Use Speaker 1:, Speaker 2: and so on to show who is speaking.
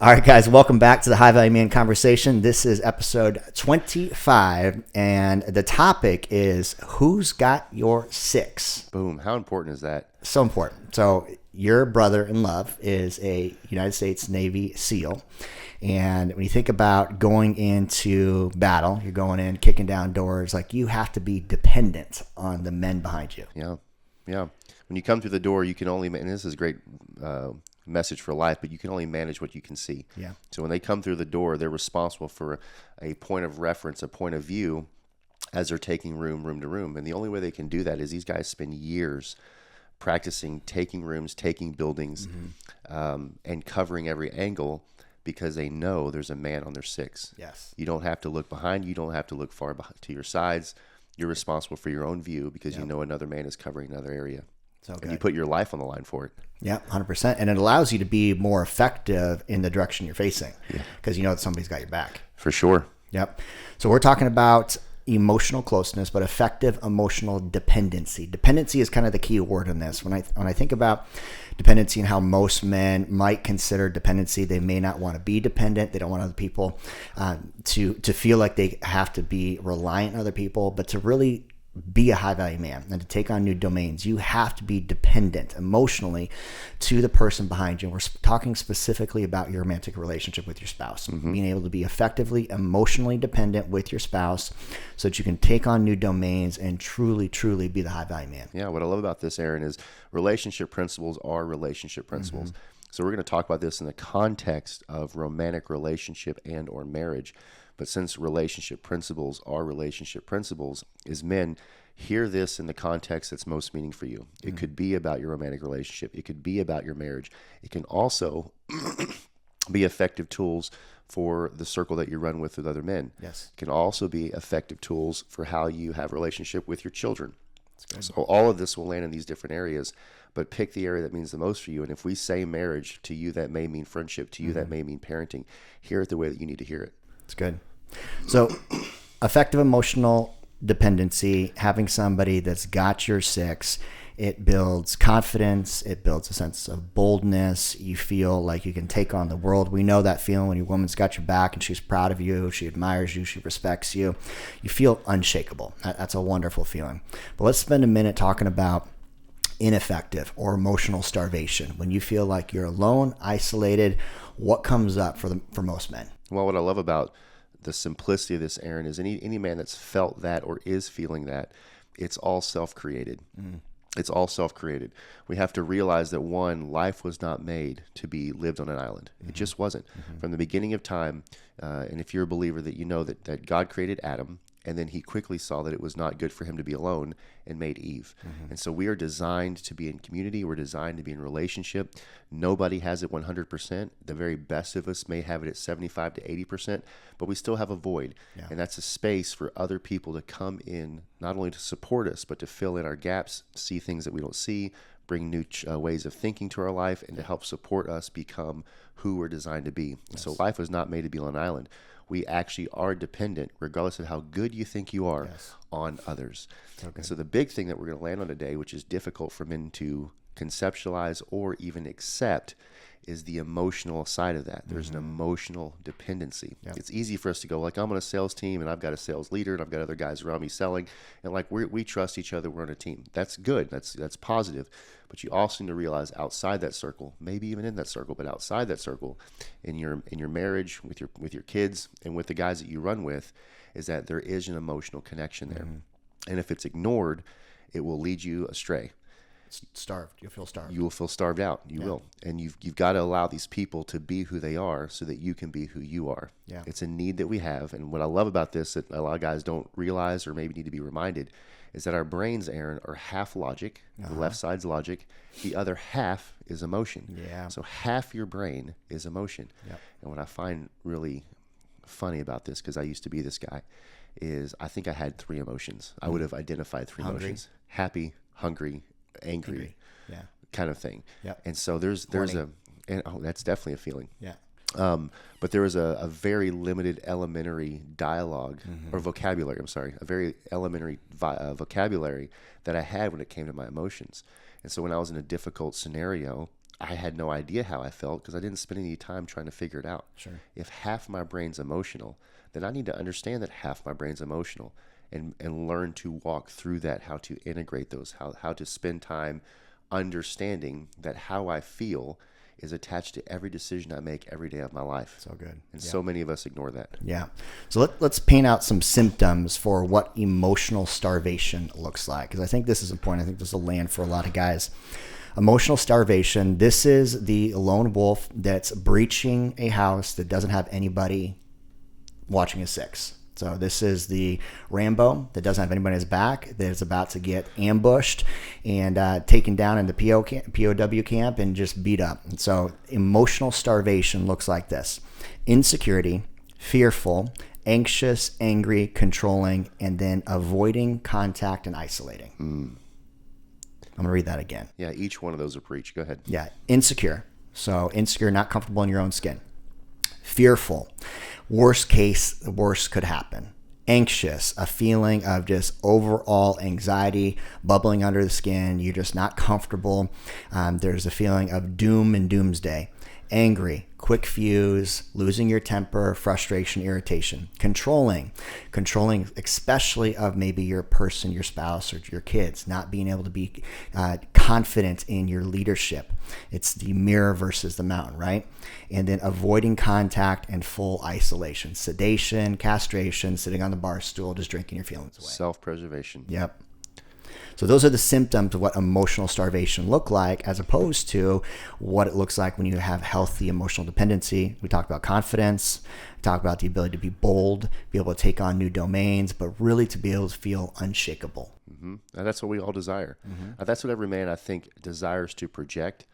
Speaker 1: All right, guys, welcome back to the High Value Man Conversation. This is episode 25, and the topic is who's got your six?
Speaker 2: Boom. How important is that?
Speaker 1: So important. So your brother-in-law is a United States Navy SEAL. And when you think about going into battle, you're going in, kicking down doors, like you have to be dependent on the men behind you.
Speaker 2: Yeah. Yeah. When you come through the door, you can only, and this is a great message for life, but you can only manage what you can see.
Speaker 1: Yeah.
Speaker 2: So when they come through the door, they're responsible for a point of reference, a point of view as they're taking room to room. And the only way they can do that is these guys spend years practicing taking rooms, taking buildings, and covering every angle because they know there's a man on their six.
Speaker 1: Yes.
Speaker 2: You don't have to look behind. You don't have to look far to your sides. You're responsible for your own view because you know another man is covering another area.
Speaker 1: So good.
Speaker 2: And you put your life on the line for it.
Speaker 1: Yeah, 100%. And it allows you to be more effective in the direction you're facing because you know that somebody's got your back.
Speaker 2: For sure.
Speaker 1: Yep. So we're talking about emotional closeness, but effective emotional dependency. Dependency is kind of the key word in this. When I think about dependency and how most men might consider dependency, they may not want to be dependent. They don't want other people to feel like they have to be reliant on other people, but to really be a high value man and to take on new domains, you have to be dependent emotionally to the person behind you. And we're talking specifically about your romantic relationship with your spouse, being able to be effectively emotionally dependent with your spouse so that you can take on new domains and truly, truly be the high value man.
Speaker 2: Yeah. What I love about this, Aaron, is relationship principles are relationship principles. So we're going to talk about this in the context of romantic relationship and or marriage. But since relationship principles are relationship principles, as men, hear this in the context that's most meaning for you. It could be about your romantic relationship. It could be about your marriage. It can also be effective tools for the circle that you run with other men.
Speaker 1: Yes.
Speaker 2: It can also be effective tools for how you have a relationship with your children. So all of this will land in these different areas, but pick the area that means the most for you. And if we say marriage, to you that may mean friendship, to you that may mean parenting, hear it the way that you need to hear it.
Speaker 1: It's good. So effective emotional dependency, having somebody that's got your six, it builds confidence. It builds a sense of boldness. You feel like you can take on the world. We know that feeling when your woman's got your back and she's proud of you. She admires you. She respects you. You feel unshakable. That's a wonderful feeling. But let's spend a minute talking about ineffective or emotional starvation. When you feel like you're alone, isolated, what comes up for most men?
Speaker 2: Well, what I love about the simplicity of this, Aaron, is any man that's felt that or is feeling that, it's all self-created. It's all self-created. We have to realize that, one, life was not made to be lived on an island. It just wasn't. From the beginning of time, and if you're a believer, that you know that God created Adam, and then he quickly saw that it was not good for him to be alone and made Eve. And so we are designed to be in community. We're designed to be in relationship. Nobody has it 100%. The very best of us may have it at 75 to 80%, but we still have a void. Yeah. And that's a space for other people to come in, not only to support us, but to fill in our gaps, see things that we don't see, bring new ways of thinking to our life, and to help support us become who we're designed to be. Yes. So life was not made to be on an island. We actually are dependent, regardless of how good you think you are, on others. Okay. And so the big thing that we're going to land on today, which is difficult for men to conceptualize or even accept, is the emotional side of that. There's an emotional dependency. Yep. It's easy for us to go, like, I'm on a sales team and I've got a sales leader and I've got other guys around me selling, and like we trust each other, we're on a team. That's good. That's positive. But you also need to realize outside that circle, maybe even in that circle, but outside that circle, in your marriage, with your kids, and with the guys that you run with, is that there is an emotional connection there. And if it's ignored, it will lead you astray.
Speaker 1: Starved. You'll feel starved.
Speaker 2: You will feel starved out. You will. And you've got to allow these people to be who they are so that you can be who you are. Yeah. It's a need that we have. And what I love about this that a lot of guys don't realize or maybe need to be reminded is that our brains, Aaron, are half logic. The left side's logic. The other half is emotion. Yeah. So half your brain is emotion. Yep. And what I find really funny about this, because I used to be this guy, is I think I had three emotions. I would have identified three emotions: happy, hungry, angry. Yeah. Kind of thing. Yeah. And so there's that's definitely a feeling. Yeah. But there was a very limited elementary dialogue or vocabulary. A very elementary vocabulary that I had when it came to my emotions. And so when I was in a difficult scenario, I had no idea how I felt because I didn't spend any time trying to figure it out.
Speaker 1: Sure.
Speaker 2: If half my brain's emotional, then I need to understand that half my brain's emotional and learn to walk through that, how to integrate those, how to spend time understanding that how I feel is attached to every decision I make every day of my life.
Speaker 1: So good.
Speaker 2: And so many of us ignore that.
Speaker 1: Yeah. So let's paint out some symptoms for what emotional starvation looks like, because I think this is important. I think this will land for a lot of guys. Emotional starvation, this is the lone wolf that's breaching a house that doesn't have anybody watching his six. So this is the Rambo that doesn't have anybody on his back, that is about to get ambushed and taken down in the POW camp and just beat up. And so emotional starvation looks like this: insecurity, fearful, anxious, angry, controlling, and then avoiding contact and isolating. I'm going to read that again.
Speaker 2: Yeah, each one of those are preach. Go ahead.
Speaker 1: Yeah, insecure. So insecure, not comfortable in your own skin. Fearful. Worst case, the worst could happen. Anxious, a feeling of just overall anxiety bubbling under the skin. You're just not comfortable. There's a feeling of doom and doomsday. Angry, quick fuse, losing your temper, frustration, irritation. Controlling especially of maybe your person, your spouse, or your kids, not being able to be confident in your leadership. It's the mirror versus the mountain, right? And then avoiding contact and full isolation. Sedation, castration, sitting on the bar stool, just drinking your feelings away.
Speaker 2: Self-preservation.
Speaker 1: Yep. So those are the symptoms of what emotional starvation look like, as opposed to what it looks like when you have healthy emotional dependency. We talk about confidence, talk about the ability to be bold, be able to take on new domains, but really to be able to feel unshakable.
Speaker 2: And that's what we all desire. That's what every man, I think, desires to project.